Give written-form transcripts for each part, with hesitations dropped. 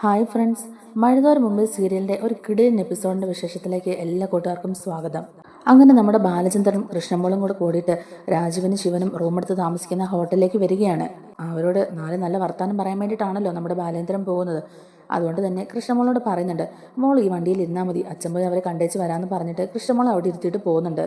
Hi friends, മഴതോർ മുമ്പ് സീരിയലിൻ്റെ ഒരു കിടിലൻ എപ്പിസോഡിൻ്റെ വിശേഷത്തിലേക്ക് എല്ലാ കൂട്ടുകാർക്കും സ്വാഗതം. അങ്ങനെ നമ്മുടെ ബാലചന്ദ്രനും കൃഷ്ണമോളും കൂടെ കൂടിയിട്ട് രാജുവിനും ശിവനും റൂമെടുത്ത് താമസിക്കുന്ന ഹോട്ടലിലേക്ക് വരികയാണ്. അവരോട് നല്ല വർത്താനം പറയാൻ വേണ്ടിയിട്ടാണല്ലോ നമ്മുടെ ബാലേന്ദ്രൻ പോകുന്നത്. അതുകൊണ്ട് തന്നെ കൃഷ്ണമോളോട് പറയുന്നുണ്ട്, മോൾ ഈ വണ്ടിയിൽ ഇരുന്നാൽ മതി, അച്ഛൻ പോയി അവരെ കണ്ടേച്ച് വരാമെന്ന് പറഞ്ഞിട്ട് കൃഷ്ണമോൾ അവിടെ ഇരുത്തിയിട്ട് പോകുന്നുണ്ട്.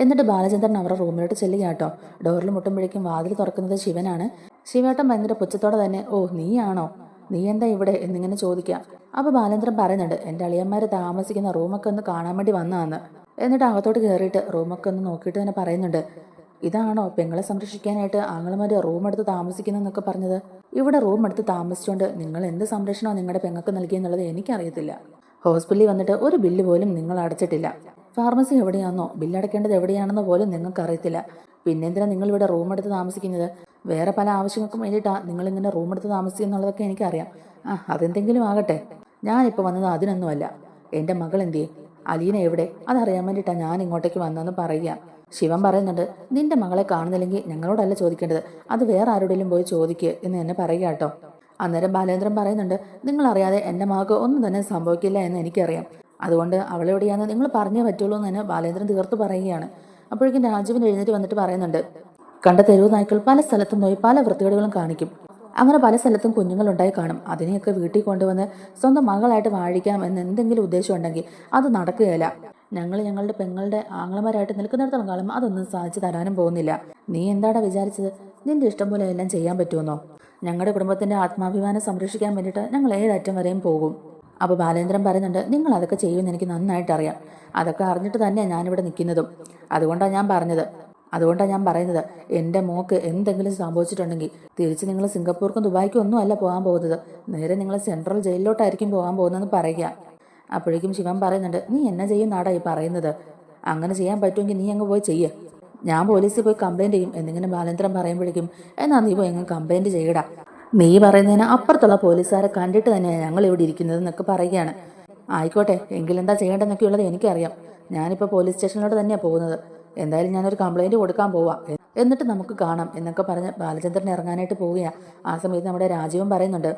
എന്നിട്ട് ബാലചന്ദ്രൻ അവരുടെ റൂമിലോട്ട് ചെല്ലുക കേട്ടോ. ഡോറിൽ മുട്ടുമ്പോഴേക്കും വാതിൽ തുറക്കുന്നത് ശിവനാണ്. ശിവേട്ടൻ ഭയങ്കര പുച്ഛത്തോടെ തന്നെ, ഓ നീയാണോ, നീ എന്താ ഇവിടെ എന്നിങ്ങനെ ചോദിക്കാം. അപ്പോൾ ബാലേന്ദ്രൻ പറയുന്നുണ്ട്, എൻ്റെ അളിയന്മാർ താമസിക്കുന്ന റൂമൊക്കെ ഒന്ന് കാണാൻ വേണ്ടി വന്നതാന്ന്. എന്നിട്ട് അകത്തോട്ട് കയറിയിട്ട് റൂമൊക്കെ ഒന്ന് നോക്കിയിട്ട് തന്നെ പറയുന്നുണ്ട്, ഇതാണോ പെങ്ങളെ സംരക്ഷിക്കാനായിട്ട് ആങ്ങളമാർ റൂം എടുത്ത് താമസിക്കുന്നതെന്നൊക്കെ പറഞ്ഞത്? ഇവിടെ റൂം എടുത്ത് താമസിച്ചുകൊണ്ട് നിങ്ങൾ എന്ത് സംരക്ഷണമാണ് നിങ്ങളുടെ പെങ്ങൾക്ക് നൽകിയെന്നുള്ളത് എനിക്കറിയത്തില്ല. ഹോസ്പിറ്റലിൽ വന്നിട്ട് ഒരു ബില്ല് പോലും നിങ്ങൾ അടച്ചിട്ടില്ല. ഫാർമസി എവിടെയാണെന്നോ ബില്ലടക്കേണ്ടത് എവിടെയാണെന്നോ പോലും നിങ്ങൾക്കറിയത്തില്ല. പിന്നെന്തിനാ നിങ്ങൾ ഇവിടെ റൂം എടുത്ത് താമസിക്കുന്നത്? വേറെ പല ആവശ്യങ്ങൾക്കും വേണ്ടിയിട്ടാണ് നിങ്ങളിങ്ങനെ റൂം എടുത്ത് താമസിക്കുന്നുള്ളതൊക്കെ എനിക്കറിയാം. അതെന്തെങ്കിലും ആകട്ടെ, ഞാനിപ്പോൾ വന്നത് അതിനൊന്നുമല്ല. എൻ്റെ മകൾ എന്തിയെ, അലീന എവിടെ, അതറിയാൻ വേണ്ടിയിട്ടാണ് ഞാൻ ഇങ്ങോട്ടേക്ക് വന്നതെന്ന് പറയുക. ശിവൻ പറയുന്നുണ്ട്, നിന്റെ മകളെ കാണുന്നില്ലെങ്കിൽ ഞങ്ങളോടല്ല ചോദിക്കേണ്ടത്, അത് വേറെ ആരോടെങ്കിലും പോയി ചോദിക്കുക എന്ന് തന്നെ പറയുക കേട്ടോ. അന്നേരം ബാലേന്ദ്രൻ പറയുന്നുണ്ട്, നിങ്ങളറിയാതെ എൻ്റെ മകൾക്ക് ഒന്നും തന്നെ സംഭവിക്കില്ല എന്ന് എനിക്കറിയാം. അതുകൊണ്ട് അവളെവിടെയാണെന്ന് നിങ്ങൾ പറഞ്ഞേ പറ്റുള്ളൂ എന്ന് തന്നെ ബാലേന്ദ്രൻ തീർത്ത് പറയുകയാണ്. അപ്പോഴേക്കും രാജുവിൻ എഴുന്നേറ്റ് വന്നിട്ട് പറയുന്നുണ്ട്, കണ്ട തെരുവ് നായ്ക്കൾ പല സ്ഥലത്തും പോയി പല വൃത്തികേടുകളും കാണിക്കും. അങ്ങനെ പല സ്ഥലത്തും കുഞ്ഞുങ്ങളുണ്ടായി കാണും. അതിനെയൊക്കെ വീട്ടിൽ കൊണ്ടുവന്ന് സ്വന്തം മകളായിട്ട് വാഴിക്കാം എന്ന് എന്തെങ്കിലും ഉദ്ദേശം ഉണ്ടെങ്കിൽ അത് നടക്കുകയില്ല. ഞങ്ങൾ ഞങ്ങളുടെ പെങ്ങളുടെ ആങ്ങളമാരായിട്ട് നിൽക്കുന്നിടത്തോളം കാലം അതൊന്നും സാധിച്ചു തരാനും പോകുന്നില്ല. നീ എന്താടാ വിചാരിച്ചത്, നിന്റെ ഇഷ്ടം പോലെ എല്ലാം ചെയ്യാൻ പറ്റുമെന്നോ? ഞങ്ങളുടെ കുടുംബത്തിന്റെ ആത്മാഭിമാനം സംരക്ഷിക്കാൻ വേണ്ടിയിട്ട് ഞങ്ങൾ ഏതറ്റം വരെയും പോകും. അപ്പോൾ ബാലേന്ദ്രൻ പറയുന്നുണ്ട്, നിങ്ങൾ അതൊക്കെ ചെയ്യുമെന്ന് എനിക്ക് നന്നായിട്ട് അറിയാം. അതൊക്കെ അറിഞ്ഞിട്ട് തന്നെയാണ് ഞാനിവിടെ നിൽക്കുന്നതും. അതുകൊണ്ടാണ് ഞാൻ പറയുന്നത്, എൻ്റെ മോക്ക് എന്തെങ്കിലും സംഭവിച്ചിട്ടുണ്ടെങ്കിൽ തിരിച്ച് നിങ്ങൾ സിംഗപ്പൂർക്കും ദുബായ്ക്കും ഒന്നും അല്ല പോകാൻ പോകുന്നത്, നേരെ നിങ്ങൾ സെൻട്രൽ ജയിലിലോട്ടായിരിക്കും പോകാൻ പോകുന്നതെന്ന് പറയുക. അപ്പോഴേക്കും ശിവൻ പറയുന്നുണ്ട്, നീ എന്നെ ചെയ്യുന്നാടാ ഈ പറയുന്നത്? അങ്ങനെ ചെയ്യാൻ പറ്റുമെങ്കിൽ നീ അങ്ങ് പോയി ചെയ്യ്, ഞാൻ പോലീസിൽ പോയി കംപ്ലൈൻറ്റ് ചെയ്യും എന്നിങ്ങനെ ബാലേന്ദ്രൻ പറയുമ്പോഴേക്കും, എന്നാ നീ പോയി അങ്ങ് കംപ്ലൈൻറ്റ് ചെയ്യടാ, നീ പറയുന്നതിന് അപ്പുറത്തുള്ള പോലീസുകാരെ കണ്ടിട്ട് തന്നെയാണ് ഞങ്ങൾ ഇവിടെ ഇരിക്കുന്നത് എന്നൊക്കെ പറയുകയാണ്. ആയിക്കോട്ടെ, എങ്കിലെന്താ ചെയ്യേണ്ടതെന്നൊക്കെയുള്ളത് എനിക്കറിയാം. ഞാനിപ്പോൾ പോലീസ് സ്റ്റേഷനിലോട്ട് തന്നെയാണ് പോകുന്നത്. എന്തായാലും ഞാനൊരു കംപ്ലൈൻറ്റ് കൊടുക്കാൻ പോവാം, എന്നിട്ട് നമുക്ക് കാണാം എന്നൊക്കെ പറഞ്ഞ് ബാലചന്ദ്രൻ ഇറങ്ങാനായിട്ട് പോവുകയാണ്. ആ സമയത്ത് നമ്മുടെ രാജീവൻ പറയുന്നുണ്ട്,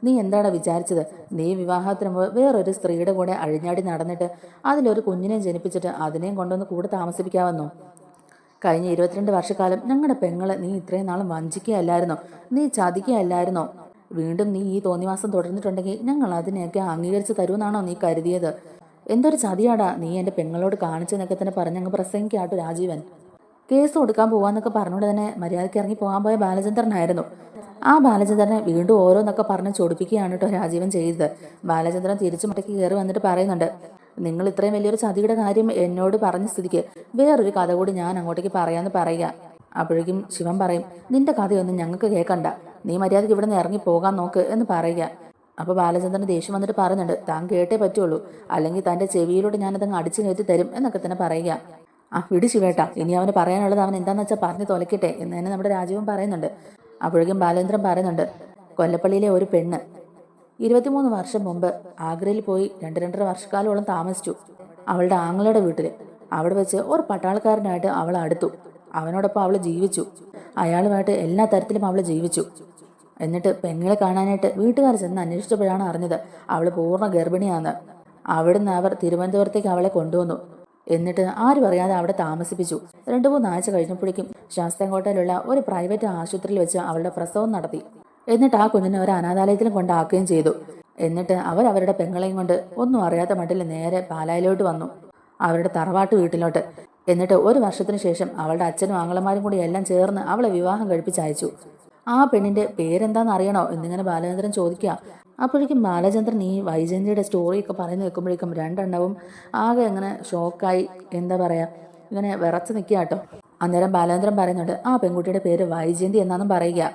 നീ എന്താണ് വിചാരിച്ചത്? നീ വിവാഹത്തിന് മുമ്പ് വേറൊരു സ്ത്രീയുടെ കൂടെ അഴിഞ്ഞാടി നടന്നിട്ട് അതിലൊരു കുഞ്ഞിനെ ജനിപ്പിച്ചിട്ട് അതിനെയും കൊണ്ടുവന്ന് കൂടെ താമസിപ്പിക്കാമെന്നോ? കഴിഞ്ഞ 22 വർഷക്കാലം ഞങ്ങളുടെ പെങ്ങളെ നീ ഇത്രയും നാളും വഞ്ചിക്കുകയല്ലായിരുന്നോ? നീ ചതിക്കുകയല്ലായിരുന്നോ? വീണ്ടും നീ ഈ തോന്നിവാസം തുടർന്നിട്ടുണ്ടെങ്കിൽ ഞങ്ങൾ അതിനെയൊക്കെ അംഗീകരിച്ച് തരുമെന്നാണോ നീ കരുതിയത്? എന്തൊരു ചതിയാടാ നീ എൻ്റെ പെങ്ങളോട് കാണിച്ചെന്നൊക്കെ തന്നെ പറഞ്ഞങ്ങ് പ്രസംഗിക്കാട്ടു രാജീവൻ. കേസ് കൊടുക്കാൻ പോവാന്നൊക്കെ പറഞ്ഞുകൊണ്ട് തന്നെ മര്യാദയ്ക്ക് ഇറങ്ങി പോകാൻ പോയ ബാലചന്ദ്രനായിരുന്നു. ആ ബാലചന്ദ്രനെ വീണ്ടും ഓരോന്നൊക്കെ പറഞ്ഞ് ചൊടിപ്പിക്കുകയാണ് കേട്ടോ രാജീവൻ ചെയ്തത്. ബാലചന്ദ്രൻ തിരിച്ചു മടക്കി കയറി വന്നിട്ട് പറയുന്നുണ്ട്, നിങ്ങൾ ഇത്രയും വലിയൊരു ചതിയുടെ കാര്യം എന്നോട് പറഞ്ഞ സ്ഥിതിക്ക് വേറൊരു കഥ കൂടി ഞാൻ അങ്ങോട്ടേക്ക് പറയാമെന്ന് പറയുക. അപ്പോഴേക്കും ശിവൻ പറയും, നിന്റെ കഥയൊന്നും ഞങ്ങൾക്ക് കേൾക്കണ്ട, നീ മര്യാദയ്ക്ക് ഇവിടെ നിന്ന് ഇറങ്ങി പോകാൻ നോക്ക് എന്ന് പറയുക. അപ്പോൾ ബാലചന്ദ്രൻ ദേഷ്യം വന്നിട്ട് പറയുന്നുണ്ട്, താൻ കേട്ടേ പറ്റുള്ളൂ, അല്ലെങ്കിൽ തൻ്റെ ചെവിയിലൂടെ ഞാനതങ്ങ് അടിച്ചു കയറ്റി തരും എന്നൊക്കെ തന്നെ പറയുക. വിട് ശിവേട്ട, ഇനി അവന് പറയാനുള്ളത് അവൻ എന്താണെന്ന് വെച്ചാൽ പറഞ്ഞു തൊലക്കട്ടെ എന്ന് തന്നെ നമ്മുടെ രാജീവൻ പറയുന്നുണ്ട്. അപ്പോഴേക്കും ബാലേന്ദ്രൻ പറയുന്നുണ്ട്, കൊല്ലപ്പള്ളിയിലെ ഒരു പെണ്ണ് 23 വർഷം മുമ്പ് ആഗ്രയിൽ പോയി 2-2.5 വർഷക്കാലോളം താമസിച്ചു അവളുടെ ആങ്ങളുടെ വീട്ടിൽ. അവിടെ വെച്ച് ഒരു പട്ടാളക്കാരനായിട്ട് അവൾ അടുത്തു. അവനോടൊപ്പം അവൾ ജീവിച്ചു. അയാളുമായിട്ട് എല്ലാ തരത്തിലും അവൾ ജീവിച്ചു. എന്നിട്ട് പെങ്ങളെ കാണാനായിട്ട് വീട്ടുകാർ ചെന്ന് അന്വേഷിച്ചപ്പോഴാണ് അറിഞ്ഞത് അവൾ പൂർണ്ണ ഗർഭിണിയാന്ന്. അവിടുന്ന് അവർ തിരുവനന്തപുരത്തേക്ക് അവളെ കൊണ്ടുവന്നു. എന്നിട്ട് ആരും അറിയാതെ അവിടെ താമസിപ്പിച്ചു. 2-3 ആഴ്ച കഴിഞ്ഞപ്പോഴേക്കും ശാസ്താംകോട്ടയിലുള്ള ഒരു പ്രൈവറ്റ് ആശുപത്രിയിൽ വെച്ച് അവളുടെ പ്രസവം നടത്തി. എന്നിട്ട് ആ കുഞ്ഞിനെ ഒരു അനാഥാലയത്തിലും കൊണ്ടാക്കുകയും ചെയ്തു. എന്നിട്ട് അവരുടെ പെങ്ങളെയും കൊണ്ട് ഒന്നും അറിയാത്ത മട്ടിൽ നേരെ പാലായിലോട്ട് വന്നു, അവരുടെ തറവാട്ട് വീട്ടിലോട്ട്. എന്നിട്ട് 1 വർഷത്തിന് ശേഷം അവളുടെ അച്ഛനും ആങ്ങളമാരും കൂടി എല്ലാം ചേർന്ന് അവളെ വിവാഹം കഴിപ്പിച്ചയച്ചു. ആ പെണ്ണിന്റെ പേരെന്താന്ന് അറിയണോ എന്നിങ്ങനെ ബാലചന്ദ്രൻ ചോദിക്കുക. അപ്പോഴേക്കും ബാലചന്ദ്രൻ ഈ വൈജയന്തിയുടെ സ്റ്റോറിയൊക്കെ പറഞ്ഞു വെക്കുമ്പോഴേക്കും രണ്ടെണ്ണവും ആകെ ഇങ്ങനെ ഷോക്കായി, എന്താ പറയാ, ഇങ്ങനെ വിറച്ച് നിൽക്കുക കേട്ടോ. അന്നേരം ബാലചന്ദ്രൻ പറയുന്നുണ്ട്, ആ പെൺകുട്ടിയുടെ പേര് വൈജയന്തി എന്നാണെന്നും പറയുക.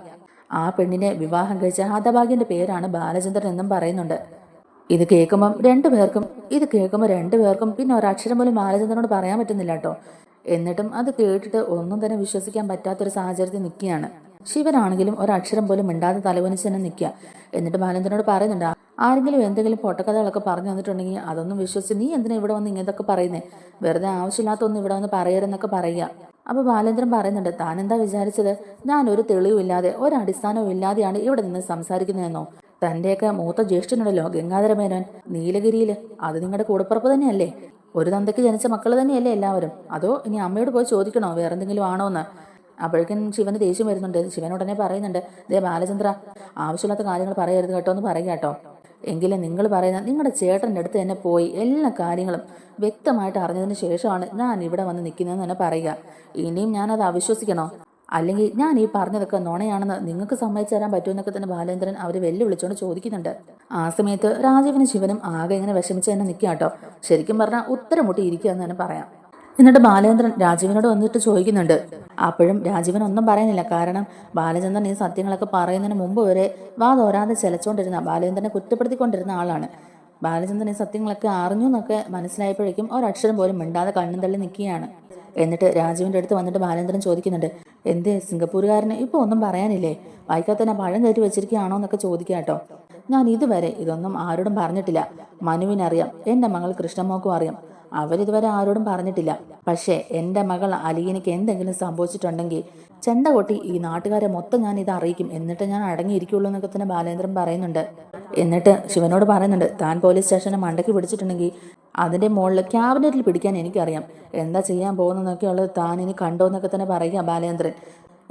ആ പെണ്ണിനെ വിവാഹം കഴിച്ച ഹതഭാഗ്യന്റെ പേരാണ് ബാലചന്ദ്രൻ എന്നും പറയുന്നുണ്ട്. ഇത് കേൾക്കുമ്പോൾ രണ്ടുപേർക്കും പിന്നെ ഒരക്ഷരം പോലും ബാലചന്ദ്രനോട് പറയാൻ പറ്റുന്നില്ല കേട്ടോ. എന്നിട്ടും അത് കേട്ടിട്ട് ഒന്നും തന്നെ വിശ്വസിക്കാൻ പറ്റാത്തൊരു സാഹചര്യത്തിൽ നിൽക്കുകയാണ്. ശിവനാണെങ്കിലും ഒരക്ഷരം പോലും മിണ്ടാതെ തലകുനിച്ച് തന്നെ നിൽക്കുക. എന്നിട്ട് ബാലേന്ദ്രനോട് പറയുന്നുണ്ട്, ആരെങ്കിലും എന്തെങ്കിലും പൊട്ടക്കഥകളൊക്കെ പറഞ്ഞു തന്നിട്ടുണ്ടെങ്കിൽ അതൊന്നും വിശ്വസിച്ച് നീ എന്തിനാ ഇവിടെ വന്ന് ഇങ്ങനത്തൊക്കെ പറയുന്നേ, വെറുതെ ആവശ്യമില്ലാത്തൊന്നും ഇവിടെ വന്ന് പറയരുതെന്നൊക്കെ പറയുക. അപ്പോൾ ബാലേന്ദ്രൻ പറയുന്നുണ്ട്, താൻ എന്താ വിചാരിച്ചത്, ഞാൻ ഒരു തെളിവില്ലാതെ ഒരടിസ്ഥാനവും ഇല്ലാതെയാണ് ഇവിടെ നിന്ന് സംസാരിക്കുന്നതെന്നോ? തൻ്റെയൊക്കെ മൂത്ത ജ്യേഷ്ഠനുണ്ടല്ലോ ഗംഗാധരമേനോൻ നീലഗിരിയിൽ, അത് നിങ്ങളുടെ കൂടപ്പുറപ്പ് തന്നെയല്ലേ? ഒരു തന്തയ്ക്ക് ജനിച്ച മക്കൾ തന്നെയല്ലേ എല്ലാവരും? അതോ ഇനി അമ്മയോട് പോയി ചോദിക്കണോ വേറെന്തെങ്കിലും ആണോ എന്ന്? അപ്പോഴേക്കും ശിവന് ദേഷ്യം വരുന്നുണ്ട്. ശിവൻ ഉടനെ പറയുന്നുണ്ട്, ദേ ബാലചന്ദ്ര, ആവശ്യമില്ലാത്ത കാര്യങ്ങൾ പറയരുത് കേട്ടോ എന്ന് പറയുക കേട്ടോ. എങ്കിലും നിങ്ങൾ പറയുന്ന നിങ്ങളുടെ ചേട്ടൻ്റെ അടുത്ത് തന്നെ പോയി എല്ലാ കാര്യങ്ങളും വ്യക്തമായിട്ട് അറിഞ്ഞതിന് ശേഷമാണ് ഞാൻ ഇവിടെ വന്ന് നിൽക്കുന്നതെന്ന് തന്നെ പറയുക. ഇനിയും ഞാനത് അവിശ്വസിക്കണോ? അല്ലെങ്കിൽ ഞാൻ ഈ പറഞ്ഞതൊക്കെ നുണയാണെന്ന് നിങ്ങൾക്ക് സമ്മതിച്ചു തരാൻ പറ്റുമെന്നൊക്കെ തന്നെ ബാലേന്ദ്രൻ അവർ വെല്ലുവിളിച്ചുകൊണ്ട് ചോദിക്കുന്നുണ്ട്. ആ സമയത്ത് രാജീവനും ശിവനും ആകെ ഇങ്ങനെ വിഷമിച്ച് തന്നെ നിൽക്കുക കേട്ടോ. ശരിക്കും പറഞ്ഞാൽ ഉത്തരം മുട്ടി ഇരിക്കുക എന്ന് തന്നെ പറയാം. എന്നിട്ട് ബാലേന്ദ്രൻ രാജീവനോട് വന്നിട്ട് ചോദിക്കുന്നുണ്ട്. അപ്പോഴും രാജീവൻ ഒന്നും പറയുന്നില്ല. കാരണം ബാലചന്ദ്രൻ ഈ സത്യങ്ങളൊക്കെ പറയുന്നതിന് മുമ്പ് വരെ വാതോരാതെ ചെലച്ചോണ്ടിരുന്ന, ബാലേന്ദ്രനെ കുറ്റപ്പെടുത്തിക്കൊണ്ടിരുന്ന ആളാണ്. ബാലചന്ദ്രൻ ഈ സത്യങ്ങളൊക്കെ അറിഞ്ഞു എന്നൊക്കെ മനസ്സിലായപ്പോഴേക്കും ഒരക്ഷരം പോലും മിണ്ടാതെ കണ്ണും തള്ളി നിൽക്കുകയാണ്. എന്നിട്ട് രാജീവിൻ്റെ അടുത്ത് വന്നിട്ട് ബാലേന്ദ്രൻ ചോദിക്കുന്നുണ്ട്, എന്തേ സിംഗപ്പൂരുകാരന് ഇപ്പോൾ ഒന്നും പറയാനില്ലേ? വായിക്കാത്തന്നെ പഴം കയറ്റി വെച്ചിരിക്കുകയാണോ എന്നൊക്കെ ചോദിക്കുക കേട്ടോ. ഞാൻ ഇതുവരെ ഇതൊന്നും ആരോടും പറഞ്ഞിട്ടില്ല. മനുവിനറിയാം, എൻ്റെ മകൾ കൃഷ്ണമോക്കും അറിയാം. അവരിതുവരെ ആരോടും പറഞ്ഞിട്ടില്ല. പക്ഷേ എൻ്റെ മകൾ അലീനയ്ക്ക് എന്തെങ്കിലും സംഭവിച്ചിട്ടുണ്ടെങ്കിൽ ചെണ്ട കൊട്ടി ഈ നാട്ടുകാരെ മൊത്തം ഞാൻ ഇത് അറിയിക്കും. എന്നിട്ട് ഞാൻ അടങ്ങിയിരിക്കുള്ളൂ എന്നൊക്കെ തന്നെ ബാലേന്ദ്രൻ പറയുന്നുണ്ട്. എന്നിട്ട് ശിവനോട് പറയുന്നുണ്ട്, താൻ പോലീസ് സ്റ്റേഷനെ മണ്ടയ്ക്ക് പിടിച്ചിട്ടുണ്ടെങ്കിൽ അതിൻ്റെ മുകളിൽ ക്യാബിനറ്റിൽ പിടിക്കാൻ എനിക്കറിയാം. എന്താ ചെയ്യാൻ പോകുന്നതെന്നൊക്കെ ഉള്ളത് താൻ ഇനി കണ്ടോ എന്നൊക്കെ തന്നെ പറയുക ബാലേന്ദ്രൻ.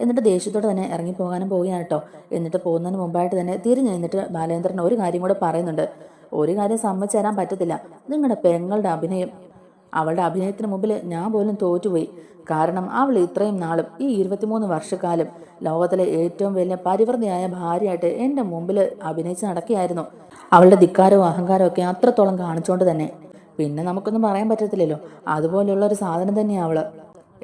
എന്നിട്ട് ദേഷ്യത്തോടെ തന്നെ ഇറങ്ങിപ്പോകാനും പോവുകയാണ് കേട്ടോ. എന്നിട്ട് പോകുന്നതിന് മുമ്പായിട്ട് തന്നെ തിരിഞ്ഞു നിന്നിട്ട് ബാലേന്ദ്രൻ ഒരു കാര്യം കൂടെ പറയുന്നുണ്ട്. ഒരു കാര്യം സമ്മതിച്ചു തരാൻ പറ്റത്തില്ല, നിങ്ങളുടെ പെങ്ങളുടെ അഭിനയം, അവളുടെ അഭിനയത്തിന് മുമ്പിൽ ഞാൻ പോലും തോറ്റുപോയി. കാരണം അവൾ ഇത്രയും നാളും ഈ 23 വർഷക്കാലം ലോകത്തിലെ ഏറ്റവും വലിയ പരിവൃത്തിയായ ഭാര്യയായിട്ട് എൻ്റെ മുമ്പിൽ അഭിനയിച്ച് നടക്കുകയായിരുന്നു. അവളുടെ ധിക്കാരവും അഹങ്കാരവും ഒക്കെ അത്രത്തോളം കാണിച്ചുകൊണ്ട് തന്നെ. പിന്നെ നമുക്കൊന്നും പറയാൻ പറ്റത്തില്ലല്ലോ, അതുപോലെയുള്ള ഒരു സാധനം തന്നെയാണ് അവള്.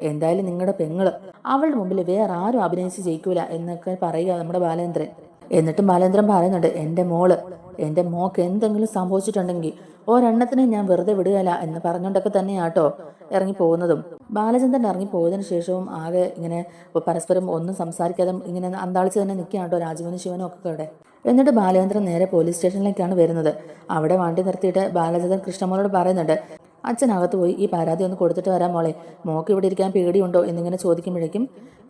എന്തായാലും നിങ്ങളുടെ പെങ്ങള് അവളുടെ മുമ്പിൽ വേറെ ആരും അഭിനയിച്ച് ജയിക്കൂല എന്നൊക്കെ പറയുക നമ്മുടെ ബാലേന്ദ്രൻ. എന്നിട്ടും ബാലേന്ദ്രൻ പറയുന്നുണ്ട്, എൻ്റെ മോക്ക് എന്തെങ്കിലും സംഭവിച്ചിട്ടുണ്ടെങ്കിൽ ഒരെണ്ണത്തിനെ ഞാൻ വെറുതെ വിടുകയില്ല എന്ന് പറഞ്ഞുകൊണ്ടൊക്കെ തന്നെയാട്ടോ ഇറങ്ങി പോകുന്നതും. ബാലചന്ദ്രൻ ഇറങ്ങി പോയതിനു ശേഷവും ആകെ ഇങ്ങനെ പരസ്പരം ഒന്നും സംസാരിക്കാതെ ഇങ്ങനെ അന്താളിച്ച് തന്നെ നിൽക്കുകയാട്ടോ രാജീവനും ശിവനും ഒക്കെ അവിടെ. എന്നിട്ട് ബാലചന്ദ്രൻ നേരെ പോലീസ് സ്റ്റേഷനിലേക്കാണ് വരുന്നത്. അവിടെ വണ്ടി നിർത്തിയിട്ട് ബാലചന്ദ്രൻ കൃഷ്ണമോളോട് പറയുന്നുണ്ട്, അച്ഛനകത്ത് പോയി ഈ പരാതി ഒന്ന് കൊടുത്തിട്ട് വരാം മോളെ, മോക്ക് ഇവിടെ ഇരിക്കാൻ പേടിയുണ്ടോ എന്നിങ്ങനെ ചോദിക്കുമ്പോഴേക്കും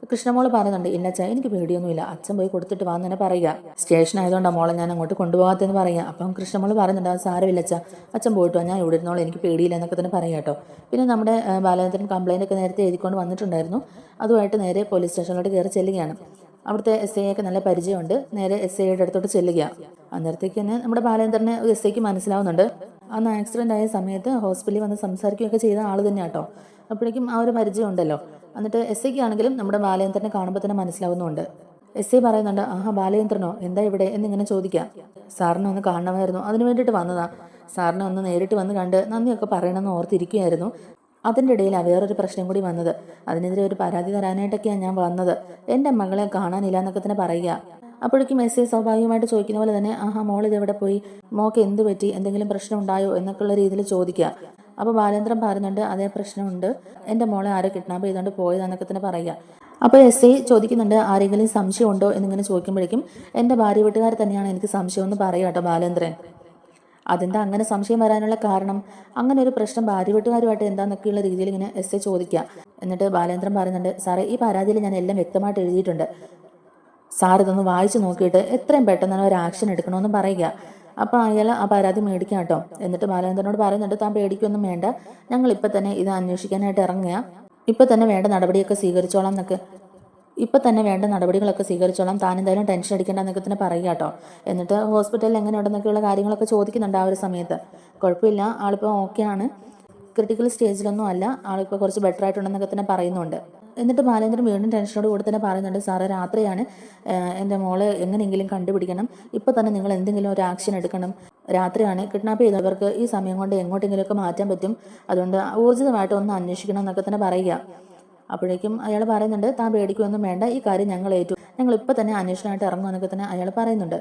കൃഷ്ണമോള് പറയുന്നുണ്ട്, ഇല്ല അച്ഛാ, എനിക്ക് പേടിയൊന്നുമില്ല, അച്ഛൻ പോയി കൊടുത്തിട്ട് വാന്ന് തന്നെ പറയുക. സ്റ്റേഷൻ ആയതുകൊണ്ടാണ് മോളെ ഞാൻ അങ്ങോട്ട് കൊണ്ടുപോകാത്തെന്ന് പറയുക. അപ്പം കൃഷ്ണമോള് പറയുന്നുണ്ട്, അത് സാരമില്ല അച്ഛാ, അച്ഛൻ പോയിട്ട് വാ, ഞാൻ ഇവിടെ ഇരുന്നോളൂ, എനിക്ക് പേടിയില്ല എന്നൊക്കെ തന്നെ പറയാം കേട്ടോ. പിന്നെ നമ്മുടെ ബാലചന്ദ്രൻ കംപ്ലൈൻ്റ് ഒക്കെ നേരത്തെ എഴുതിക്കൊണ്ട് വന്നിട്ടുണ്ടായിരുന്നു. അതുമായിട്ട് നേരെ പോലീസ് സ്റ്റേഷനിലോട്ട് കയറി ചെല്ലുകയാണ്. അവിടുത്തെ എസ് ഐ ഒക്കെ നല്ല പരിചയമുണ്ട്. നേരെ എസ് ഐയുടെ അടുത്തോട്ട് ചെല്ലുക. അന്നേരത്തേക്ക് തന്നെ നമ്മുടെ ബാലേന്ദ്രനെ എസ് ഐക്ക് മനസ്സിലാവുന്നുണ്ട്. അന്ന് ആക്സിഡൻ്റ് ആയ സമയത്ത് ഹോസ്പിറ്റലിൽ വന്ന് സംസാരിക്കുകയൊക്കെ ചെയ്ത ആൾ തന്നെയാണ് കേട്ടോ. അപ്പോഴേക്കും ആ ഒരു പരിചയം ഉണ്ടല്ലോ. എന്നിട്ട് എസ് ഐക്ക് ആണെങ്കിലും നമ്മുടെ ബാലേന്ദ്രനെ കാണുമ്പോൾ തന്നെ മനസ്സിലാവുന്നുണ്ട്. എസ് ഐ പറയുന്നുണ്ട്, ആഹാ ബാലേന്ദ്രനോ, എന്താ ഇവിടെ എന്നിങ്ങനെ ചോദിക്കാം. സാറിനെ ഒന്ന് കാണണമായിരുന്നു, അതിന് വേണ്ടിയിട്ട് വന്നതാ. സാറിനെ ഒന്ന് നേരിട്ട് വന്ന് കണ്ട് നന്ദിയൊക്കെ പറയണമെന്ന് ഓർത്തിരിക്കുകയായിരുന്നു. അതിൻ്റെ ഇടയിലാണ് വേറൊരു പ്രശ്നം കൂടി വന്നത്. അതിനെതിരെ ഒരു പരാതി തരാനായിട്ടൊക്കെയാണ് ഞാൻ വന്നത്. എൻ്റെ മകളെ കാണാനില്ല എന്നൊക്കെ തന്നെ പറയുക. അപ്പോഴേക്കും എസ് ഐ സ്വാഭാവികമായിട്ട് ചോദിക്കുന്ന പോലെ തന്നെ, ആഹാ മോളിത് എവിടെ പോയി, മോക്ക് എന്ത് പറ്റി, എന്തെങ്കിലും പ്രശ്നം ഉണ്ടായോ എന്നൊക്കെയുള്ള രീതിയിൽ ചോദിക്കുക. അപ്പോൾ ബാലേന്ദ്രൻ പറയുന്നുണ്ട്, അതേ പ്രശ്നമുണ്ട്, എൻ്റെ മോളെ ആരോ കിഡ്നാപ്പ് ചെയ്തുകൊണ്ട് പോയതാന്നൊക്കെ തന്നെ പറയുക. അപ്പോൾ എസ് ഐ ചോദിക്കുന്നുണ്ട്, ആരെങ്കിലും സംശയമുണ്ടോ എന്നിങ്ങനെ ചോദിക്കുമ്പോഴേക്കും എൻ്റെ ഭാര്യ വീട്ടുകാർ തന്നെയാണ് എനിക്ക് സംശയമെന്ന് പറയുക കേട്ടോ ബാലേന്ദ്രൻ. അതെന്താ അങ്ങനെ സംശയം വരാനുള്ള കാരണം, അങ്ങനെ ഒരു പ്രശ്നം ഭാര്യ വീട്ടുകാരുമായിട്ട് എന്താന്നൊക്കെയുള്ള രീതിയിൽ ഇങ്ങനെ എസ് ഐ ചോദിക്കുക. എന്നിട്ട് ബാലേന്ദ്രൻ പറയുന്നുണ്ട്, സാറേ ഈ പരാതിയിൽ ഞാൻ എല്ലാം വ്യക്തമായിട്ട് എഴുതിയിട്ടുണ്ട്, സാർ ഇതൊന്ന് വായിച്ചു നോക്കിയിട്ട് എത്രയും പെട്ടെന്ന് തന്നെ ഒരു ആക്ഷൻ എടുക്കണമെന്ന് പറയുക. അപ്പോൾ അയാൾ ആ പരാതി മേടിക്കാം കേട്ടോ. എന്നിട്ട് ബാലേന്ദ്രനോട് പറയുന്നുണ്ട്, താൻ പേടിക്കൊന്നും വേണ്ട, ഞങ്ങൾ ഇപ്പം തന്നെ ഇത് അന്വേഷിക്കാനായിട്ട് ഇറങ്ങുക, ഇപ്പം തന്നെ വേണ്ട നടപടികളൊക്കെ സ്വീകരിച്ചോളാം, താൻ എന്തായാലും ടെൻഷൻ അടിക്കേണ്ട എന്നൊക്കെ തന്നെ പറയുക കേട്ടോ. എന്നിട്ട് ഹോസ്പിറ്റലിൽ എങ്ങനെയുണ്ടെന്നൊക്കെയുള്ള കാര്യങ്ങളൊക്കെ ചോദിക്കുന്നുണ്ട്. ആ ഒരു സമയത്ത് കുഴപ്പമില്ല, ആളിപ്പോൾ ഓക്കെയാണ്, ക്രിട്ടിക്കൽ സ്റ്റേജിലൊന്നും അല്ല, ആളിപ്പോൾ കുറച്ച് ബെറ്റർ ആയിട്ടുണ്ടെന്നൊക്കെ തന്നെ പറയുന്നുണ്ട്. എന്നിട്ട് ബാലേന്ദ്രൻ വീണ്ടും ടെൻഷനോട് കൂടി തന്നെ പറയുന്നുണ്ട്, സാറ് രാത്രിയാണ്, എൻ്റെ മോളെ എങ്ങനെയെങ്കിലും കണ്ടുപിടിക്കണം, ഇപ്പോൾ തന്നെ നിങ്ങൾ എന്തെങ്കിലും ഒരു ആക്ഷൻ എടുക്കണം, രാത്രിയാണ്, കിഡ്നാപ്പ് ചെയ്തവർക്ക് ഈ സമയം കൊണ്ട് എങ്ങോട്ടെങ്കിലുമൊക്കെ മാറ്റാൻ പറ്റും, അതുകൊണ്ട് ഊർജിതമായിട്ട് ഒന്ന് അന്വേഷിക്കണം എന്നൊക്കെ തന്നെ പറയുക. അപ്പോഴേക്കും അയാൾ പറയുന്നുണ്ട്, താൻ പേടിക്കുകയൊന്നും വേണ്ട, ഈ കാര്യം ഞങ്ങൾ ഏറ്റു, ഞങ്ങൾ ഇപ്പോൾ തന്നെ അന്വേഷണമായിട്ട് ഇറങ്ങുമെന്നൊക്കെ തന്നെ അയാൾ പറയുന്നുണ്ട്.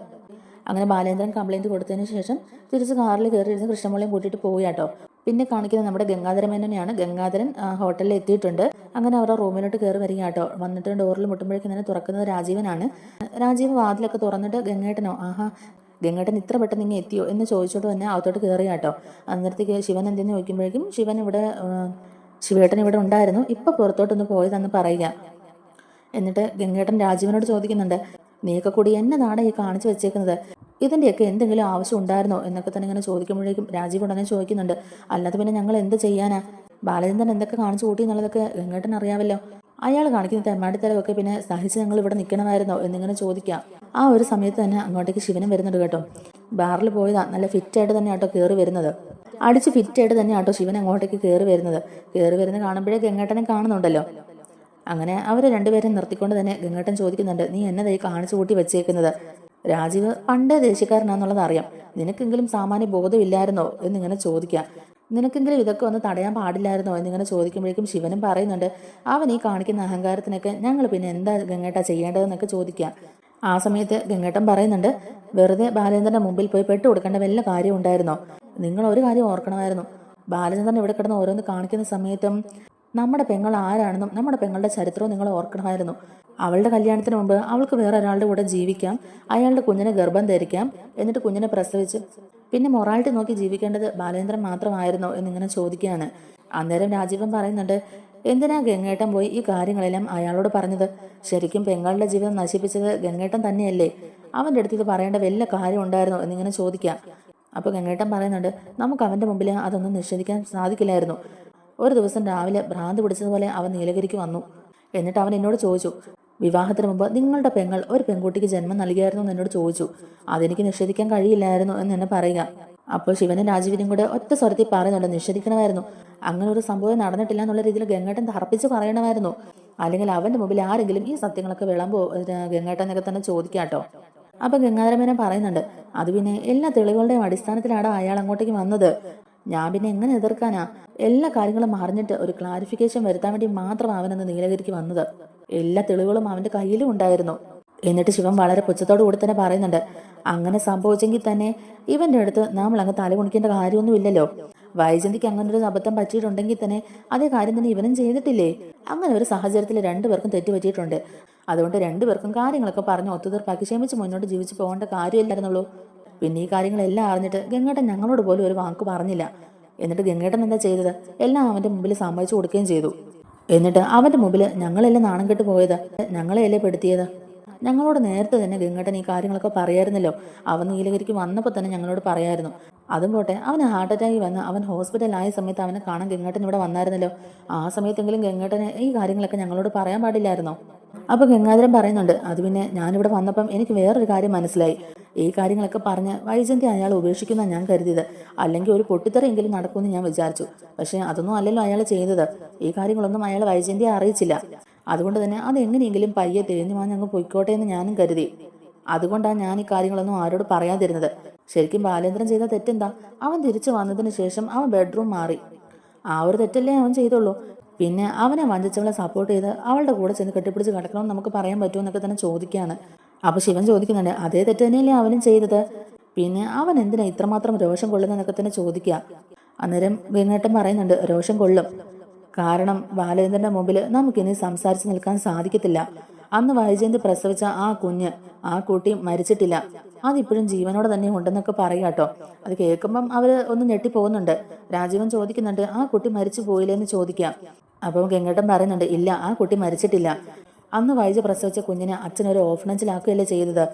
അങ്ങനെ ബാലേന്ദ്രൻ കംപ്ലൈൻറ്റ് കൊടുത്തതിന് ശേഷം തിരിച്ച് കാറിൽ കയറിയിരുന്ന് കൃഷ്ണമോളെയും കൂട്ടിയിട്ട് പോവുക കേട്ടോ. പിന്നെ കാണിക്കുന്നത് നമ്മുടെ ഗംഗാധരമേനോനെയാണ്. ഗംഗാധരൻ ഹോട്ടലിൽ എത്തിയിട്ടുണ്ട്. അങ്ങനെ അവരുടെ റൂമിലോട്ട് കയറി വരിക കേട്ടോ. വന്നിട്ട് ഡോറിൽ മുട്ടുമ്പോഴേക്കും തന്നെ തുറക്കുന്നത് രാജീവനാണ്. രാജീവ് വാതിലൊക്കെ തുറന്നിട്ട് ഗംഗേട്ടനോ, ആഹാ ഗംഗേട്ടൻ ഇത്ര പെട്ടെന്ന് ഇങ്ങനെ എത്തിയോ എന്ന് ചോദിച്ചോട്ട് തന്നെ അകത്തോട്ട് കയറി കേട്ടോ. അന്നേരത്തേക്ക് ശിവൻ എന്തെന്ന് ചോദിക്കുമ്പോഴേക്കും ശിവേട്ടൻ ഇവിടെ ഉണ്ടായിരുന്നു, ഇപ്പം പുറത്തോട്ടൊന്ന് പോയതെന്ന് പറയുക. എന്നിട്ട് ഗംഗേട്ടൻ രാജീവനോട് ചോദിക്കുന്നുണ്ട്, നീയൊക്കെ കൂടി എന്നതാണ് ഈ കാണിച്ചു വെച്ചേക്കുന്നത്, ഇതിൻ്റെയൊക്കെ എന്തെങ്കിലും ആവശ്യം ഉണ്ടായിരുന്നോ എന്നൊക്കെ തന്നെ ഇങ്ങനെ ചോദിക്കുമ്പോഴേക്കും രാജീവ് ഉടനെ ചോദിക്കുന്നുണ്ട്, അല്ലാതെ പിന്നെ ഞങ്ങൾ എന്ത് ചെയ്യാനാ, ബാലചന്ദ്രൻ എന്തൊക്കെ കാണിച്ചു കൂട്ടി എന്നുള്ളതൊക്കെ ഗംഗേട്ടൻ അറിയാമല്ലോ, അയാൾ കാണിക്കുന്ന തെമ്മാടിത്തരമൊക്കെ പിന്നെ സഹിച്ച് ഞങ്ങൾ ഇവിടെ നിൽക്കണമായിരുന്നോ എന്നിങ്ങനെ ചോദിക്കാം. ആ ഒരു സമയത്ത് തന്നെ അങ്ങോട്ടേക്ക് ശിവനും വരുന്നുണ്ട് കേട്ടോ. ബാറിൽ പോയതാ, നല്ല ഫിറ്റായിട്ട് തന്നെ ആട്ടോ കയറി വരുന്നത്, അടിച്ച് ഫിറ്റായിട്ട് തന്നെ ആട്ടോ ശിവൻ അങ്ങോട്ടേക്ക് കയറി വരുന്നത്. കയറി വരുന്നത് കാണുമ്പോഴേ ഗംഗേട്ടനെ കാണുന്നുണ്ടല്ലോ. അങ്ങനെ അവർ രണ്ടുപേരും നിർത്തിക്കൊണ്ട് തന്നെ ഗംഗേട്ടൻ ചോദിക്കുന്നുണ്ട്, നീ എന്നതായി കാണിച്ചു കൂട്ടി വെച്ചേക്കുന്നത്, രാജീവ് പണ്ടേ ദേശീയക്കാരനാന്നുള്ളത് അറിയാം, നിനക്കെങ്കിലും സാമാന്യ ബോധമില്ലായിരുന്നോ എന്നിങ്ങനെ ചോദിക്കാം. നിനക്കെങ്കിലും ഇതൊക്കെ ഒന്ന് തടയാൻ പാടില്ലായിരുന്നോ എന്നിങ്ങനെ ചോദിക്കുമ്പോഴേക്കും ശിവനും പറയുന്നുണ്ട്, അവൻ ഈ കാണിക്കുന്ന അഹങ്കാരത്തിനൊക്കെ ഞങ്ങൾ പിന്നെ എന്താ ഗംഗേട്ട ചെയ്യേണ്ടതെന്നൊക്കെ ചോദിക്കാം. ആ സമയത്ത് ഗംഗേട്ടൻ പറയുന്നുണ്ട്, വെറുതെ ബാലചന്ദ്രന്റെ മുമ്പിൽ പോയി പെട്ടു കൊടുക്കേണ്ട വല്ല കാര്യം ഉണ്ടായിരുന്നോ, നിങ്ങൾ ഒരു കാര്യം ഓർക്കണമായിരുന്നു, ബാലചന്ദ്രൻ ഇവിടെ കിടന്ന് ഓരോന്ന് കാണിക്കുന്ന സമയത്തും നമ്മുടെ പെങ്ങൾ ആരാണെന്നും നമ്മുടെ പെങ്ങളുടെ ചരിത്രവും നിങ്ങൾ ഓർക്കണമായിരുന്നു. അവളുടെ കല്യാണത്തിന് മുമ്പ് അവൾക്ക് വേറെ ഒരാളുടെ കൂടെ ജീവിക്കാം, അയാളുടെ കുഞ്ഞിനെ ഗർഭം ധരിക്കാം, എന്നിട്ട് കുഞ്ഞിനെ പ്രസവിച്ച് പിന്നെ മൊറാലിറ്റി നോക്കി ജീവിക്കേണ്ടത് ബാലേന്ദ്രൻ മാത്രമായിരുന്നോ എന്നിങ്ങനെ ചോദിക്കുകയാണ്. അന്നേരം രാജീവൻ പറയുന്നുണ്ട്, എന്തിനാ ഗംഗേട്ടൻ പോയി ഈ കാര്യങ്ങളെല്ലാം അയാളോട് പറഞ്ഞത്, ശരിക്കും പെങ്ങളുടെ ജീവിതം നശിപ്പിച്ചത് ഗംഗേട്ടൻ തന്നെയല്ലേ, അവൻ്റെ അടുത്ത് ഇത് പറയേണ്ട വല്ല കാര്യം ഉണ്ടായിരുന്നോ എന്നിങ്ങനെ ചോദിക്കാം. അപ്പോൾ ഗംഗേട്ടൻ പറയുന്നുണ്ട്, നമുക്ക് അവൻ്റെ മുമ്പിൽ അതൊന്നും നിഷേധിക്കാൻ സാധിക്കില്ലായിരുന്നു. ഒരു ദിവസം രാവിലെ ഭ്രാന്ത് പിടിച്ചതുപോലെ അവൻ നീലഗിരിക്ക് വന്നു. എന്നിട്ട് അവൻ എന്നോട് ചോദിച്ചു, വിവാഹത്തിന് മുമ്പ് നിങ്ങളുടെ പെങ്ങൾ ഒരു പെൺകുട്ടിക്ക് ജന്മം നൽകിയായിരുന്നു എന്ന് എന്നോട് ചോദിച്ചു, അതെനിക്ക് നിഷേധിക്കാൻ കഴിയില്ലായിരുന്നു എന്ന് എന്നെ പറയുക. അപ്പോൾ ശിവനും രാജീവിനും കൂടെ ഒറ്റ സ്വരത്തിൽ പറയുന്നുണ്ട്, നിഷേധിക്കണമായിരുന്നു, അങ്ങനെ ഒരു സംഭവം നടന്നിട്ടില്ല എന്നുള്ള രീതിയിൽ ഗംഗേട്ടൻ തർപ്പിച്ച് പറയണമായിരുന്നു, അല്ലെങ്കിൽ അവൻ്റെ മുമ്പിൽ ആരെങ്കിലും ഈ സത്യങ്ങളൊക്കെ വിളമ്പോ ഗംഗേട്ടൻ എന്നൊക്കെ തന്നെ ചോദിക്കാട്ടോ. അപ്പൊ ഗംഗാധരമേനൻ പറയുന്നുണ്ട്, അത് പിന്നെ എല്ലാ തെളിവുകളുടെയും അടിസ്ഥാനത്തിലാണ് അയാൾ അങ്ങോട്ടേക്ക് വന്നത്, ഞാൻ പിന്നെ എങ്ങനെ എതിർക്കാനാ, എല്ലാ കാര്യങ്ങളും അറിഞ്ഞിട്ട് ഒരു ക്ലാരിഫിക്കേഷൻ വരുത്താൻ വേണ്ടി മാത്രം അവനെന്ന് നീലഗിരിക്ക് വന്നത്, എല്ലാ തെളിവുകളും അവന്റെ കയ്യിലും ഉണ്ടായിരുന്നു. എന്നിട്ട് ശിവൻ വളരെ പുച്ഛത്തോടു കൂടി തന്നെ പറയുന്നുണ്ട്, അങ്ങനെ സംഭവിച്ചെങ്കിൽ തന്നെ ഇവന്റെ അടുത്ത് നമ്മൾ അങ്ങ് തലകുണിക്കേണ്ട കാര്യമൊന്നുമില്ലല്ലോ, വൈജന്തിക്ക് അങ്ങനെ ഒരു അബദ്ധം പറ്റിയിട്ടുണ്ടെങ്കിൽ തന്നെ അതേ കാര്യം തന്നെ ഇവനും ചെയ്തിട്ടില്ലേ, അങ്ങനെ ഒരു സാഹചര്യത്തിൽ രണ്ടുപേർക്കും തെറ്റുപറ്റിയിട്ടുണ്ട്, അതുകൊണ്ട് രണ്ടുപേർക്കും കാര്യങ്ങളൊക്കെ പറഞ്ഞ് ഒത്തുതീർപ്പാക്കി ക്ഷമിച്ച് മുന്നോട്ട് ജീവിച്ചു പോകേണ്ട കാര്യമില്ലായിരുന്നുള്ളൂ. പിന്നെ ഈ കാര്യങ്ങളെല്ലാം അറിഞ്ഞിട്ട് ഗംഗേട്ടൻ ഞങ്ങളോട് പോലും ഒരു വാക്ക് പറഞ്ഞില്ല. എന്നിട്ട് ഗംഗേട്ടൻ എന്താ ചെയ്തത്, എല്ലാം അവന്റെ മുമ്പിൽ സമ്മതിച്ചു കൊടുക്കുകയും ചെയ്തു. എന്നിട്ട് അവന്റെ മുമ്പിൽ ഞങ്ങളെല്ലാം നാണം കെട്ട് പോയത്, ഞങ്ങളെയല്ലേ പെടുത്തിയത്. ഞങ്ങളോട് നേരത്തെ തന്നെ ഗംഗേട്ടൻ ഈ കാര്യങ്ങളൊക്കെ പറയായിരുന്നല്ലോ, അവൻ നീലഗിരിക്ക് വന്നപ്പോൾ തന്നെ ഞങ്ങളോട് പറയായിരുന്നു. അതും പോട്ടെ, അവന് ഹാർട്ട് അറ്റാക്ക് വന്ന് അവൻ ഹോസ്പിറ്റലായ സമയത്ത് അവനെ കാണാൻ ഗംഗേട്ടൻ ഇവിടെ വന്നായിരുന്നല്ലോ, ആ സമയത്തെങ്കിലും ഗംഗേട്ടന് ഈ കാര്യങ്ങളൊക്കെ ഞങ്ങളോട് പറയാൻ പാടില്ലായിരുന്നോ. അപ്പൊ ഗംഗാധരൻ പറയുന്നുണ്ട്, അത് പിന്നെ ഞാനിവിടെ വന്നപ്പം എനിക്ക് വേറൊരു കാര്യം മനസ്സിലായി, ഈ കാര്യങ്ങളൊക്കെ പറഞ്ഞ് വൈജന്തി അയാൾ ഉപേക്ഷിക്കുന്ന ഞാൻ കരുതിയത്, അല്ലെങ്കിൽ ഒരു പൊട്ടിത്തെറിയെങ്കിലും നടക്കുമെന്ന് ഞാൻ വിചാരിച്ചു, പക്ഷെ അതൊന്നും അല്ലല്ലോ അയാൾ ചെയ്തത്, ഈ കാര്യങ്ങളൊന്നും അയാൾ വൈജന്തിയെ അറിയിച്ചില്ല, അതുകൊണ്ട് തന്നെ അതെങ്ങനെയെങ്കിലും പയ്യെ തേഞ്ഞു മാഞ്ഞങ്ങ് പൊയ്ക്കോട്ടെ എന്ന് ഞാനും കരുതി, അതുകൊണ്ടാണ് ഞാൻ ഈ കാര്യങ്ങളൊന്നും ആരോട് പറയാതിരുന്നത്. ശരിക്കും ബാലേന്ദ്രൻ ചെയ്ത തെറ്റെന്താ, അവൻ തിരിച്ചു വന്നതിന് ശേഷം അവൻ ബെഡ്റൂം മാറി, ആ ഒരു തെറ്റല്ലേ അവൻ ചെയ്തുള്ളൂ, പിന്നെ അവനെ വഞ്ചിച്ചവളെ സപ്പോർട്ട് ചെയ്ത് അവളുടെ കൂടെ ചെന്ന് കെട്ടിപ്പിടിച്ച് കിടക്കണമെന്ന് നമുക്ക് പറയാൻ പറ്റുമെന്നൊക്കെ തന്നെ ചോദിക്കുകയാണ്. അപ്പൊ ശിവൻ ചോദിക്കുന്നുണ്ട്, അതേ തെറ്റ് തന്നെയല്ലേ അവനും ചെയ്തത്, പിന്നെ അവൻ എന്തിനാ ഇത്രമാത്രം രോഷം കൊള്ളുന്നതൊക്കെ തന്നെ ചോദിക്കുക. അന്നേരം വെങ്ങേട്ടൻ പറയുന്നുണ്ട്, രോഷം കൊള്ളും, കാരണം ബാലേന്ദ്രന്റെ മുമ്പിൽ നമുക്കിനി സംസാരിച്ച് നിൽക്കാൻ സാധിക്കത്തില്ല, അന്ന് വൈജയന്തി പ്രസവിച്ച ആ കുട്ടി മരിച്ചിട്ടില്ല, അതിപ്പോഴും ജീവനോടെ തന്നെ ഉണ്ടെന്നൊക്കെ പറയാട്ടോ. അത് കേൾക്കുമ്പം അവര് ഒന്ന് ഞെട്ടിപ്പോകുന്നുണ്ട്. രാജീവൻ ചോദിക്കുന്നുണ്ട്, ആ കുട്ടി മരിച്ചു പോയില്ലേന്ന് ചോദിക്കാം. അപ്പം ഗംഗേട്ടൻ പറയുന്നുണ്ട്, ഇല്ല, ആ കുട്ടി മരിച്ചിട്ടില്ല, അന്ന് വൈജ പ്രസവിച്ച കുഞ്ഞിനെ അച്ഛനൊരു ഓഫനേജിലാക്കുകയല്ലേ ചെയ്തത്,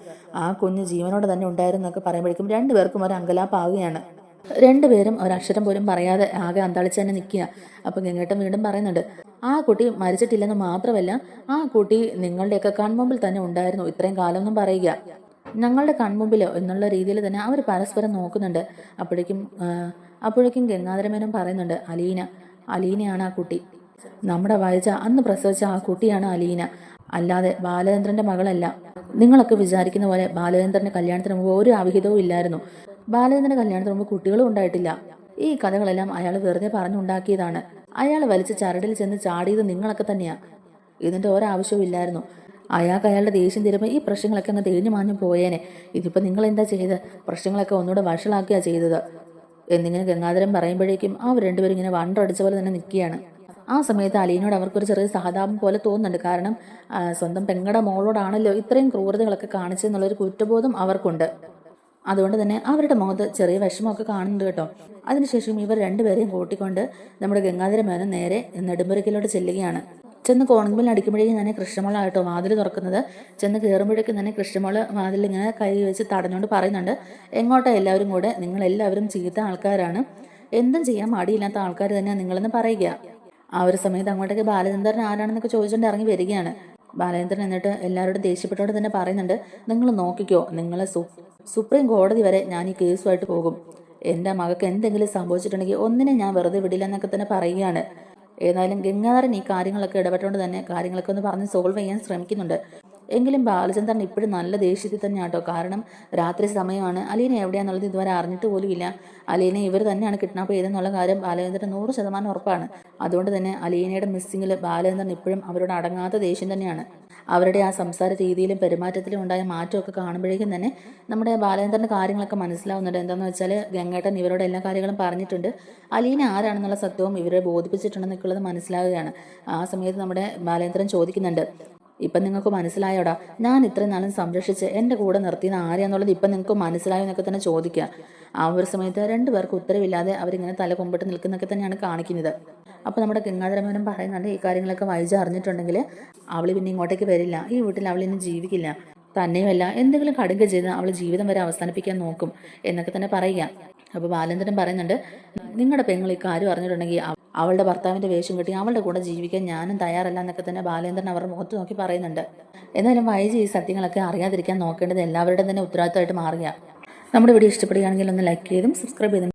ആ കുഞ്ഞ് ജീവനോടെ തന്നെ ഉണ്ടായിരുന്നൊക്കെ പറയുമ്പോഴേക്കും രണ്ടുപേർക്കും ഒരു അങ്കലാപ്പാവുകയാണ്. രണ്ടുപേരും ഒരക്ഷരം പോലും പറയാതെ ആകെ അന്താളിച്ച് തന്നെ നിൽക്കുക. അപ്പൊ ഗംഗേട്ടൻ വീണ്ടും പറയുന്നുണ്ട്, ആ കുട്ടി മരിച്ചിട്ടില്ലെന്ന് മാത്രമല്ല, ആ കുട്ടി നിങ്ങളുടെയൊക്കെ കൺമുമ്പിൽ തന്നെ ഉണ്ടായിരുന്നു ഇത്രയും കാലം എന്നും പറയുക, ഞങ്ങളുടെ കൺമുമ്പിലോ എന്നുള്ള രീതിയിൽ തന്നെ അവർ പരസ്പരം നോക്കുന്നുണ്ട്. അപ്പോഴേക്കും ഗംഗാധരമേനോൻ പറയുന്നുണ്ട്, അലീനയാണ് ആ കുട്ടി, നമ്മുടെ വൈജ അന്ന് പ്രസവിച്ച ആ കുട്ടിയാണ് അലീന, അല്ലാതെ ബാലചന്ദ്രന്റെ മകളല്ല. നിങ്ങളൊക്കെ വിചാരിക്കുന്ന പോലെ ബാലചന്ദ്രന്റെ കല്യാണത്തിന് മുമ്പ് ഒരു അവിഹിതവും ഇല്ലായിരുന്നു, ബാലചന്ദ്രന്റെ കല്യാണത്തിന് മുമ്പ് കുട്ടികളും ഉണ്ടായിട്ടില്ല. ഈ കഥകളെല്ലാം അയാൾ വെറുതെ പറഞ്ഞുണ്ടാക്കിയതാണ്, അയാൾ വലിച്ച് ചരടിൽ ചെന്ന് ചാടിയത് നിങ്ങളൊക്കെ തന്നെയാ, ഇതിന്റെ ഒരാവശ്യവും ഇല്ലായിരുന്നു. അയാൾക്ക് അയാളുടെ ദേഷ്യം തീരുമ്പോൾ ഈ പ്രശ്നങ്ങളൊക്കെ അങ്ങ് തേഞ്ഞു മാഞ്ഞു പോയേനെ, ഇതിപ്പോ നിങ്ങൾ എന്താ ചെയ്ത് പ്രശ്നങ്ങളൊക്കെ ഒന്നുകൂടെ വഷളാക്കിയാ ചെയ്തത് എന്നിങ്ങനെ ഗംഗാധരൻ പറയുമ്പോഴേക്കും അവർ രണ്ടുപേരും ഇങ്ങനെ വണ്ടടിച്ച പോലെ തന്നെ നിൽക്കുകയാണ്. ആ സമയത്ത് അലീനോട് അവർക്കൊരു ചെറിയ സഹതാപം പോലെ തോന്നുന്നുണ്ട്, കാരണം സ്വന്തം പെങ്ങടെ മോളോടാണല്ലോ ഇത്രയും ക്രൂരതകളൊക്കെ കാണിച്ചെന്നുള്ളൊരു കുറ്റബോധം അവർക്കുണ്ട്. അതുകൊണ്ട് തന്നെ അവരുടെ മുഖത്ത് ചെറിയ വിഷമമൊക്കെ കാണുന്നുണ്ട് കേട്ടോ. അതിനുശേഷം ഇവർ രണ്ടുപേരെയും കൂട്ടിക്കൊണ്ട് നമ്മുടെ ഗംഗാധര മേനോൻ നേരെ നെടുമ്പുരക്കിലോട്ട് ചെല്ലുകയാണ്. ചെന്ന് കോണിംഗ് ബെൽ അടിക്കുമ്പോഴേക്കും തന്നെ കൃഷ്ണമോളായിട്ടോ വാതിൽ തുറക്കുന്നത്. ചെന്ന് കയറുമ്പോഴേക്കും തന്നെ കൃഷ്ണമോള് വാതിൽ ഇങ്ങനെ കൈ വെച്ച് തടഞ്ഞുകൊണ്ട് പറയുന്നുണ്ട്, എങ്ങോട്ടാ എല്ലാവരും കൂടെ, നിങ്ങളെല്ലാവരും ചീത്ത ആൾക്കാരാണ്, എന്തും ചെയ്യാൻ മടിയില്ലാത്ത ആൾക്കാർ തന്നെയാണ് നിങ്ങളെന്ന് പറയുക. ആ ഒരു സമയത്ത് അങ്ങോട്ടേക്ക് ബാലചന്ദ്രൻ ആരാണെന്നൊക്കെ ചോദിച്ചുകൊണ്ട് ഇറങ്ങി വരികയാണ്. ബാലചന്ദ്രൻ എന്നിട്ട് എല്ലാവരോടും ദേഷ്യപ്പെട്ടോടെ തന്നെ പറയുന്നുണ്ട്, നിങ്ങൾ നോക്കിക്കോ, നിങ്ങളെ സുപ്രീം കോടതി വരെ ഞാൻ ഈ കേസുമായിട്ട് പോകും, എൻ്റെ മകൾക്ക് എന്തെങ്കിലും സംഭവിച്ചിട്ടുണ്ടെങ്കിൽ ഒന്നിനെ ഞാൻ വെറുതെ വിടില്ല എന്നൊക്കെ തന്നെ പറയുകയാണ്. ഏതായാലും ഗംഗാധരൻ ഈ കാര്യങ്ങളൊക്കെ ഇടപെട്ടുകൊണ്ട് തന്നെ കാര്യങ്ങളൊക്കെ ഒന്ന് പറഞ്ഞ് സോൾവ് ചെയ്യാൻ ശ്രമിക്കുന്നുണ്ട്. എങ്കിലും ബാലചന്ദ്രൻ ഇപ്പോഴും നല്ല ദേഷ്യത്തിൽ തന്നെയാട്ടോ. കാരണം രാത്രി സമയമാണ്, അലീന എവിടെയാണെന്നുള്ളത് ഇതുവരെ അറിഞ്ഞിട്ട് പോലുമില്ല. അലീനെ ഇവർ തന്നെയാണ് കിഡ്നാപ്പ് ചെയ്തെന്നുള്ള കാര്യം ബാലചന്ദ്രൻ 100% ഉറപ്പാണ്. അതുകൊണ്ട് തന്നെ അലീനയുടെ മിസ്സിങ്ങിൽ ബാലചന്ദ്രൻ ഇപ്പോഴും അവരോട് അടങ്ങാത്ത ദേഷ്യം തന്നെയാണ്. അവരുടെ ആ സംസാര രീതിയിലും പെരുമാറ്റത്തിലും ഉണ്ടായ മാറ്റമൊക്കെ കാണുമ്പോഴേക്കും തന്നെ നമ്മുടെ ബാലചന്ദ്രൻ്റെ കാര്യങ്ങളൊക്കെ മനസ്സിലാവുന്നുണ്ട്. എന്താണെന്ന് വെച്ചാൽ ഗംഗേട്ടൻ ഇവരോട് എല്ലാ കാര്യങ്ങളും പറഞ്ഞിട്ടുണ്ട്, അലീന ആരാണെന്നുള്ള സത്യവും ഇവരെ ബോധിപ്പിച്ചിട്ടുണ്ടെന്നൊക്കെയുള്ളത് മനസ്സിലാവുകയാണ്. ആ സമയത്ത് നമ്മുടെ ബാലചന്ദ്രൻ ചോദിക്കുന്നുണ്ട്, ഇപ്പം നിങ്ങൾക്ക് മനസ്സിലായോടാ, ഞാൻ ഇത്രയും നാളും സംരക്ഷിച്ച് എൻ്റെ കൂടെ നിർത്തിയത് ആരെയാന്നുള്ളത് ഇപ്പം നിങ്ങൾക്ക് മനസ്സിലായോ എന്നൊക്കെ തന്നെ ചോദിക്കുക. ആ ഒരു സമയത്ത് രണ്ടുപേർക്ക് ഉത്തരവില്ലാതെ അവരിങ്ങനെ തല കൊമ്പിട്ട് നിൽക്കുന്നൊക്കെ തന്നെയാണ് കാണിക്കുന്നത്. അപ്പോൾ നമ്മുടെ ഗംഗാധരമേനോൻ പറയുന്നുണ്ട്, ഈ കാര്യങ്ങളൊക്കെ വൈജ അറിഞ്ഞിട്ടുണ്ടെങ്കിൽ അവൾ പിന്നെ ഇങ്ങോട്ടേക്ക് വരില്ല, ഈ വീട്ടിൽ അവൾ ഇനി ജീവിക്കില്ല, തന്നെയുമല്ല എന്തെങ്കിലും കടുങ്ക ചെയ്ത് അവൾ ജീവിതം വരെ അവസാനിപ്പിക്കാൻ നോക്കും എന്നൊക്കെ തന്നെ പറയുക. അപ്പോൾ ബാലേന്ദ്രൻ പറയുന്നുണ്ട്, നിങ്ങളുടെ പെങ്ങൾ ഈ കാര്യം അറിഞ്ഞിട്ടുണ്ടെങ്കിൽ അവളുടെ ഭർത്താവിൻ്റെ വേഷം കെട്ടി അവളുടെ കൂടെ ജീവിക്കാൻ ഞാനും തയ്യാറല്ല എന്നൊക്കെ തന്നെ ബാലേന്ദ്രൻ അവരുടെ മുഖത്ത് നോക്കി പറയുന്നുണ്ട്. എന്നാലും വൈജി ഈ സത്യങ്ങളൊക്കെ അറിയാതിരിക്കാൻ നോക്കേണ്ടത് എല്ലാവരുടെയും തന്നെ ഉത്തരവാദിത്തമായിട്ട് മാറുക. നമ്മുടെ വീഡിയോ ഇഷ്ടപ്പെടുകയാണെങ്കിൽ ഒന്ന് ലൈക്ക് ചെയ്തും സബ്സ്ക്രൈബ് ചെയ്തും